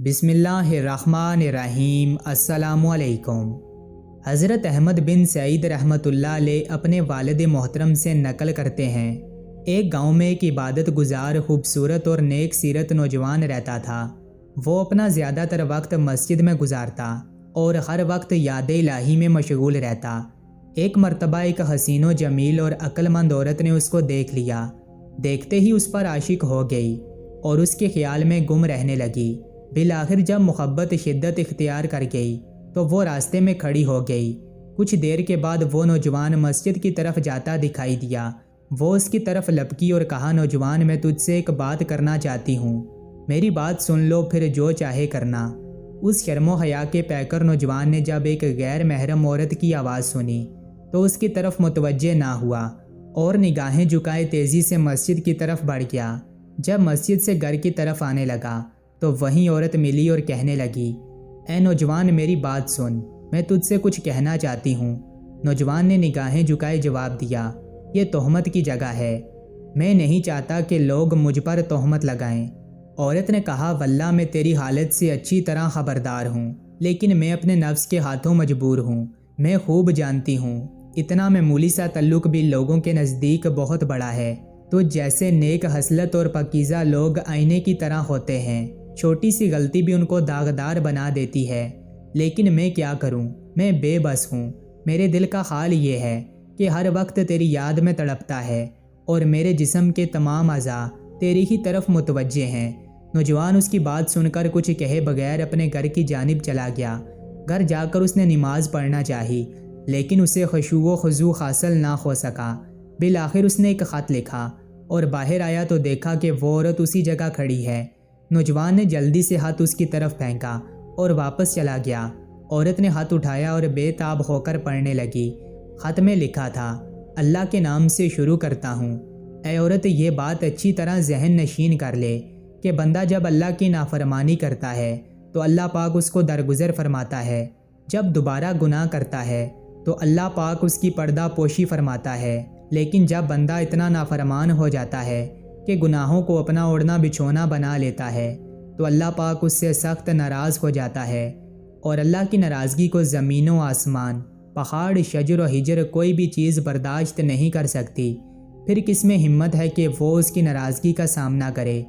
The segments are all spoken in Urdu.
بسم اللہ الرحمن الرحیم۔ السلام علیکم۔ حضرت احمد بن سعید رحمۃ اللہ علیہ اپنے والد محترم سے نقل کرتے ہیں، ایک گاؤں میں ایک عبادت گزار خوبصورت اور نیک سیرت نوجوان رہتا تھا۔ وہ اپنا زیادہ تر وقت مسجد میں گزارتا اور ہر وقت یاد الہی میں مشغول رہتا۔ ایک مرتبہ ایک حسین و جمیل اور عقل مند عورت نے اس کو دیکھ لیا۔ دیکھتے ہی اس پر عاشق ہو گئی اور اس کے خیال میں گم رہنے لگی۔ بالآخر جب محبت شدت اختیار کر گئی تو وہ راستے میں کھڑی ہو گئی۔ کچھ دیر کے بعد وہ نوجوان مسجد کی طرف جاتا دکھائی دیا۔ وہ اس کی طرف لپکی اور کہا، نوجوان میں تجھ سے ایک بات کرنا چاہتی ہوں، میری بات سن لو، پھر جو چاہے کرنا۔ اس شرم و حیا کے پیکر نوجوان نے جب ایک غیر محرم عورت کی آواز سنی تو اس کی طرف متوجہ نہ ہوا اور نگاہیں جھکائے تیزی سے مسجد کی طرف بڑھ گیا۔ جب مسجد سے گھر کی طرف آنے لگا تو وہیں عورت ملی اور کہنے لگی، اے نوجوان میری بات سن، میں تجھ سے کچھ کہنا چاہتی ہوں۔ نوجوان نے نگاہیں جھکائے جواب دیا، یہ تہمت کی جگہ ہے، میں نہیں چاہتا کہ لوگ مجھ پر تہمت لگائیں۔ عورت نے کہا، واللہ میں تیری حالت سے اچھی طرح خبردار ہوں، لیکن میں اپنے نفس کے ہاتھوں مجبور ہوں۔ میں خوب جانتی ہوں اتنا معمولی سا تعلق بھی لوگوں کے نزدیک بہت بڑا ہے۔ تو جیسے نیک خصلت اور پاکیزہ لوگ آئینے کی طرح ہوتے ہیں، چھوٹی سی غلطی بھی ان کو داغدار بنا دیتی ہے۔ لیکن میں کیا کروں، میں بے بس ہوں۔ میرے دل کا حال یہ ہے کہ ہر وقت تیری یاد میں تڑپتا ہے اور میرے جسم کے تمام اعضاء تیری ہی طرف متوجہ ہیں۔ نوجوان اس کی بات سن کر کچھ کہے بغیر اپنے گھر کی جانب چلا گیا۔ گھر جا کر اس نے نماز پڑھنا چاہی، لیکن اسے خشوع و خضوع حاصل نہ ہو سکا۔ بالآخر اس نے ایک خط لکھا اور باہر آیا تو دیکھا کہ وہ عورت اسی جگہ کھڑی ہے۔ نوجوان نے جلدی سے ہاتھ اس کی طرف پھینکا اور واپس چلا گیا۔ عورت نے ہاتھ اٹھایا اور بے تاب ہو کر پڑھنے لگی۔ خط میں لکھا تھا، اللہ کے نام سے شروع کرتا ہوں۔ اے عورت، یہ بات اچھی طرح ذہن نشین کر لے کہ بندہ جب اللہ کی نافرمانی کرتا ہے تو اللہ پاک اس کو درگزر فرماتا ہے۔ جب دوبارہ گناہ کرتا ہے تو اللہ پاک اس کی پردہ پوشی فرماتا ہے، لیکن جب بندہ اتنا نافرمان ہو جاتا ہے کہ گناہوں کو اپنا اوڑھنا بچھونا بنا لیتا ہے تو اللہ پاک اس سے سخت ناراض ہو جاتا ہے، اور اللہ کی ناراضگی کو زمین و آسمان، پہاڑ، شجر و حجر کوئی بھی چیز برداشت نہیں کر سکتی۔ پھر کس میں ہمت ہے کہ وہ اس کی ناراضگی کا سامنا کرے؟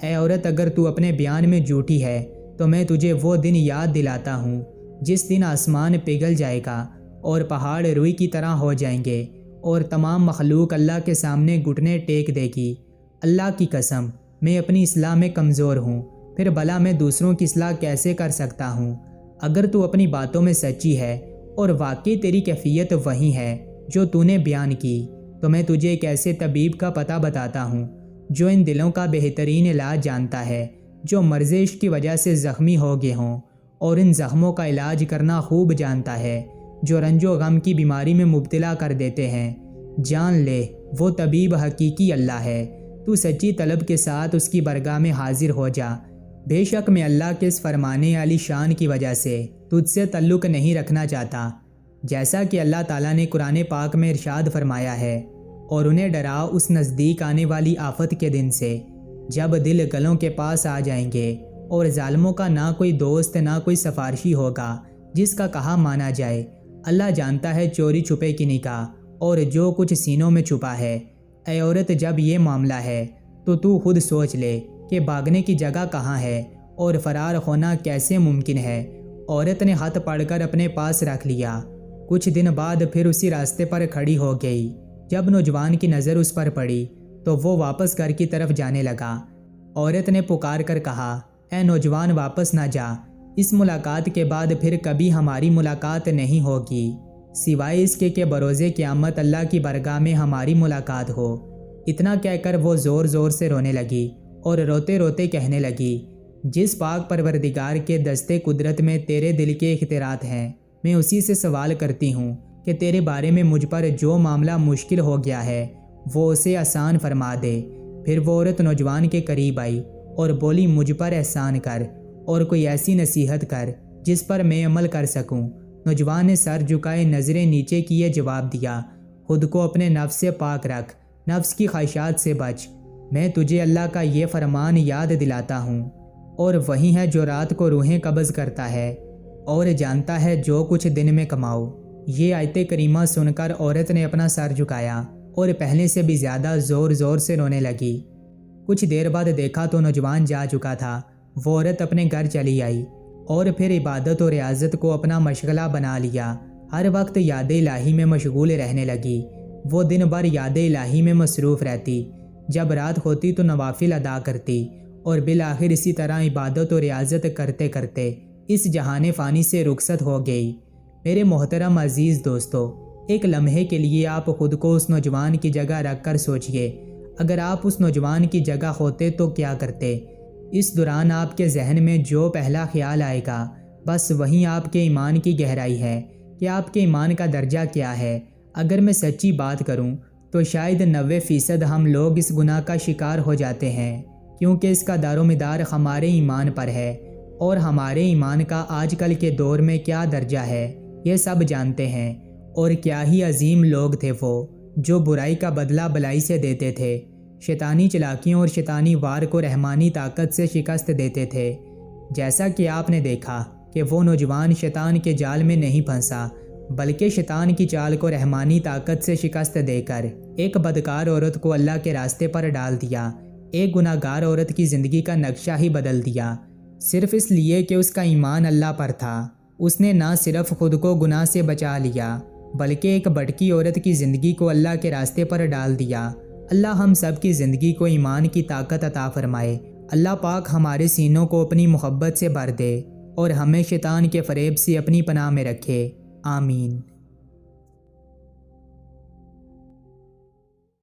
اے عورت، اگر تو اپنے بیان میں جھوٹی ہے تو میں تجھے وہ دن یاد دلاتا ہوں جس دن آسمان پگھل جائے گا اور پہاڑ روئی کی طرح ہو جائیں گے اور تمام مخلوق اللہ کے سامنے گھٹنے ٹیک دے گی۔ اللہ کی قسم، میں اپنی اصلاح میں کمزور ہوں، پھر بھلا میں دوسروں کی اصلاح کیسے کر سکتا ہوں؟ اگر تو اپنی باتوں میں سچی ہے اور واقعی تیری کیفیت وہی ہے جو تو نے بیان کی، تو میں تجھے ایک ایسے طبیب کا پتہ بتاتا ہوں جو ان دلوں کا بہترین علاج جانتا ہے، جو مرض عشق کی وجہ سے زخمی ہو گئے ہوں اور ان زخموں کا علاج کرنا خوب جانتا ہے، جو رنج و غم کی بیماری میں مبتلا کر دیتے ہیں۔ جان لے، وہ طبیب حقیقی اللہ ہے۔ تو سچی طلب کے ساتھ اس کی برگاہ میں حاضر ہو جا۔ بے شک میں اللہ کے اس فرمانے علی شان کی وجہ سے تجھ سے تعلق نہیں رکھنا چاہتا، جیسا کہ اللہ تعالیٰ نے قرآن پاک میں ارشاد فرمایا ہے، اور انہیں ڈرا اس نزدیک آنے والی آفت کے دن سے جب دل گلوں کے پاس آ جائیں گے اور ظالموں کا نہ کوئی دوست نہ کوئی سفارشی ہوگا جس کا کہا مانا جائے۔ اللہ جانتا ہے چوری چھپے کی نگاہ اور جو کچھ سینوں میں چھپا ہے۔ اے عورت، جب یہ معاملہ ہے تو خود سوچ لے کہ بھاگنے کی جگہ کہاں ہے اور فرار ہونا کیسے ممکن ہے۔ عورت نے ہاتھ پڑھ کر اپنے پاس رکھ لیا۔ کچھ دن بعد پھر اسی راستے پر کھڑی ہو گئی۔ جب نوجوان کی نظر اس پر پڑی تو وہ واپس گھر کی طرف جانے لگا۔ عورت نے پکار کر کہا، اے نوجوان، واپس نہ جا، اس ملاقات کے بعد پھر کبھی ہماری ملاقات نہیں ہوگی، سوائے اس کے کہ بروز قیامت اللہ کی برگاہ میں ہماری ملاقات ہو۔ اتنا کہہ کر وہ زور زور سے رونے لگی اور روتے روتے کہنے لگی، جس پاک پروردگار کے دستے قدرت میں تیرے دل کے اختیارات ہیں، میں اسی سے سوال کرتی ہوں کہ تیرے بارے میں مجھ پر جو معاملہ مشکل ہو گیا ہے وہ اسے آسان فرما دے۔ پھر وہ عورت نوجوان کے قریب آئی اور بولی، مجھ پر احسان کر اور کوئی ایسی نصیحت کر جس پر میں عمل کر سکوں۔ نوجوان نے سر جھکائے نظریں نیچے کیے جواب دیا، خود کو اپنے نفس سے پاک رکھ، نفس کی خواہشات سے بچ۔ میں تجھے اللہ کا یہ فرمان یاد دلاتا ہوں، اور وہی ہے جو رات کو روحیں قبض کرتا ہے اور جانتا ہے جو کچھ دن میں کماؤ۔ یہ آیت کریمہ سن کر عورت نے اپنا سر جھکایا اور پہلے سے بھی زیادہ زور زور سے رونے لگی۔ کچھ دیر بعد دیکھا تو نوجوان جا چکا تھا۔ وہ عورت اپنے گھر چلی آئی اور پھر عبادت اور ریاضت کو اپنا مشغلہ بنا لیا۔ ہر وقت یاد الہی میں مشغول رہنے لگی۔ وہ دن بھر یاد الہی میں مصروف رہتی، جب رات ہوتی تو نوافل ادا کرتی اور بالآخر اسی طرح عبادت اور ریاضت کرتے کرتے اس جہان فانی سے رخصت ہو گئی۔ میرے محترم عزیز دوستو، ایک لمحے کے لیے آپ خود کو اس نوجوان کی جگہ رکھ کر سوچئے، اگر آپ اس نوجوان کی جگہ ہوتے تو کیا کرتے؟ اس دوران آپ کے ذہن میں جو پہلا خیال آئے گا، بس وہیں آپ کے ایمان کی گہرائی ہے کہ آپ کے ایمان کا درجہ کیا ہے۔ اگر میں سچی بات کروں تو شاید 90% ہم لوگ اس گناہ کا شکار ہو جاتے ہیں، کیونکہ اس کا دار و مدار ہمارے ایمان پر ہے، اور ہمارے ایمان کا آج کل کے دور میں کیا درجہ ہے یہ سب جانتے ہیں۔ اور کیا ہی عظیم لوگ تھے وہ، جو برائی کا بدلہ بلائی سے دیتے تھے، شیطانی چلاکیوں اور شیطانی وار کو رحمانی طاقت سے شکست دیتے تھے۔ جیسا کہ آپ نے دیکھا کہ وہ نوجوان شیطان کے جال میں نہیں پھنسا، بلکہ شیطان کی چال کو رحمانی طاقت سے شکست دے کر ایک بدکار عورت کو اللہ کے راستے پر ڈال دیا، ایک گناہ گار عورت کی زندگی کا نقشہ ہی بدل دیا، صرف اس لیے کہ اس کا ایمان اللہ پر تھا۔ اس نے نہ صرف خود کو گناہ سے بچا لیا، بلکہ ایک بھٹکی عورت کی زندگی کو اللہ کے راستے پر ڈال دیا۔ اللہ ہم سب کی زندگی کو ایمان کی طاقت عطا فرمائے۔ اللہ پاک ہمارے سینوں کو اپنی محبت سے بھر دے اور ہمیں شیطان کے فریب سے اپنی پناہ میں رکھے۔ آمین۔